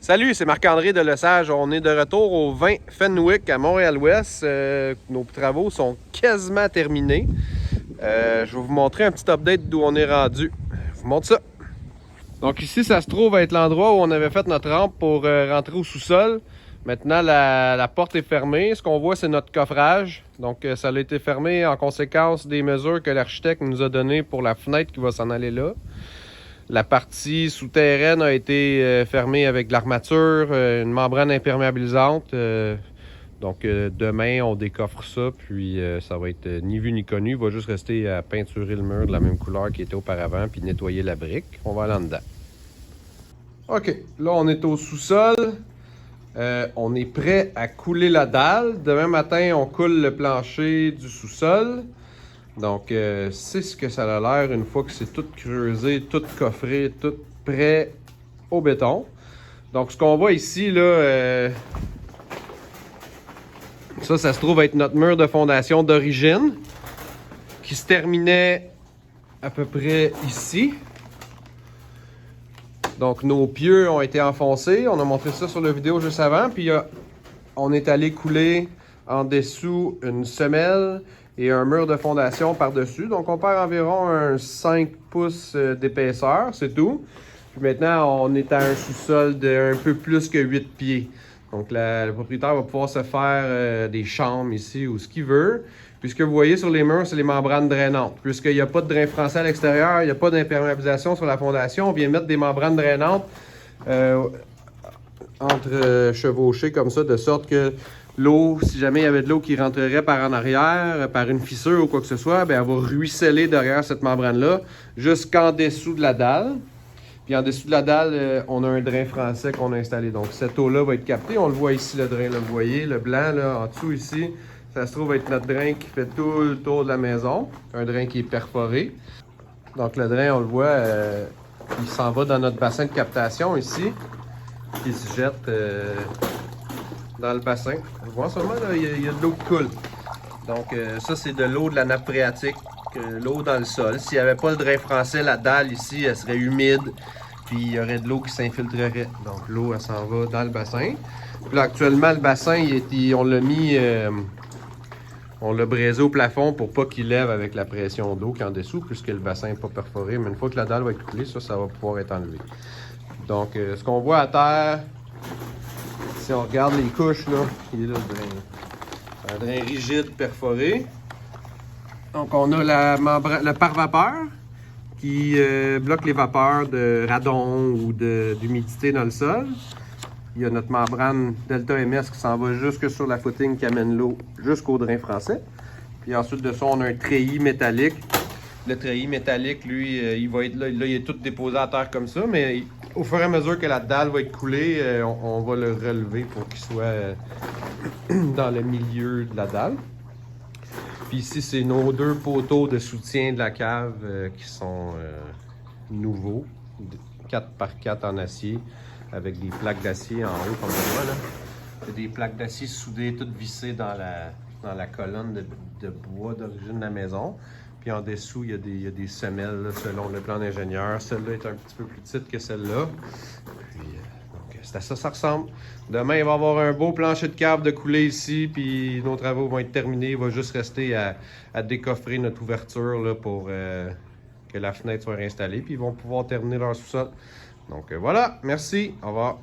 Salut, c'est Marc-André de Lesage. On est de retour au 20 Fenwick à Montréal-Ouest. Nos travaux sont quasiment terminés. Je vais vous montrer un petit update d'où on est rendu. Je vous montre ça. Donc ici, ça se trouve être l'endroit où on avait fait notre rampe pour rentrer au sous-sol. Maintenant, la porte est fermée. Ce qu'on voit, c'est notre coffrage. Donc, ça a été fermé en conséquence des mesures que l'architecte nous a données pour la fenêtre qui va s'en aller là. La partie souterraine a été fermée avec de l'armature, une membrane imperméabilisante. Demain, on décoffre ça, puis ça va être ni vu ni connu. Il va juste rester à peinturer le mur de la même couleur qu'il était auparavant, puis nettoyer la brique. On va aller en dedans. OK, là, on est au sous-sol. On est prêt à couler la dalle. Demain matin, on coule le plancher du sous-sol. Donc, c'est ce que ça a l'air une fois que c'est tout creusé, tout coffré, tout prêt au béton. Donc, ce qu'on voit ici, là, ça se trouve être notre mur de fondation d'origine qui se terminait à peu près ici. Donc, nos pieux ont été enfoncés. On a montré ça sur la vidéo juste avant. Puis, on est allé couler en dessous une semelle et un mur de fondation par-dessus. Donc, on perd environ un 5 pouces d'épaisseur, c'est tout. Puis maintenant, on est à un sous-sol d'un peu plus que 8 pieds. Donc, le propriétaire va pouvoir se faire des chambres ici ou ce qu'il veut. Puis, ce que vous voyez sur les murs, c'est les membranes drainantes. Puisqu'il n'y a pas de drain français à l'extérieur, il n'y a pas d'imperméabilisation sur la fondation, on vient mettre des membranes drainantes chevauchées comme ça, de sorte que l'eau, si jamais il y avait de l'eau qui rentrerait par en arrière, par une fissure ou quoi que ce soit, bien, elle va ruisseler derrière cette membrane-là jusqu'en dessous de la dalle. Puis en dessous de la dalle, on a un drain français qu'on a installé. Donc cette eau-là va être captée. On le voit ici, le drain, là, vous voyez, le blanc là, en dessous ici, ça se trouve être notre drain qui fait tout le tour de la maison. Un drain qui est perforé. Donc le drain, on le voit, il s'en va dans notre bassin de captation ici, qui se jette dans le bassin. On voit seulement, là, il y a de l'eau qui coule. Donc ça, c'est de l'eau de la nappe phréatique, l'eau dans le sol. S'il n'y avait pas le drain français, la dalle ici, elle serait humide, puis il y aurait de l'eau qui s'infiltrerait. Donc l'eau, elle s'en va dans le bassin. Puis là, actuellement, le bassin, on l'a mis, on l'a braisé au plafond pour pas qu'il lève avec la pression d'eau qui est en dessous, puisque le bassin n'est pas perforé. Mais une fois que la dalle va être coulée, ça va pouvoir être enlevé. Donc, ce qu'on voit à terre, si on regarde les couches, là, il est là le drain. Un drain rigide perforé. Donc, on a le pare-vapeur qui bloque les vapeurs de radon ou d'humidité dans le sol. Il y a notre membrane Delta MS qui s'en va jusque sur la footing qui amène l'eau jusqu'au drain français. Puis ensuite de ça, on a un treillis métallique. Le treillis métallique, lui, il va être là, il est tout déposé à terre comme ça, mais au fur et à mesure que la dalle va être coulée, on va le relever pour qu'il soit dans le milieu de la dalle. Puis ici, c'est nos deux poteaux de soutien de la cave qui sont nouveaux, 4x4 en acier, avec des plaques d'acier en haut, comme on voit là. C'est des plaques d'acier soudées, toutes vissées dans la colonne de bois d'origine de la maison. Puis en dessous, il y a des semelles là, selon le plan d'ingénieur. Celle-là est un petit peu plus petite que celle-là. Puis, donc, c'est à ça ça ressemble. Demain, il va y avoir un beau plancher de cave de coulée ici. Puis nos travaux vont être terminés. Il va juste rester à décoffrer notre ouverture là, pour que la fenêtre soit réinstallée. Puis ils vont pouvoir terminer leur sous-sol. Donc voilà, merci. Au revoir.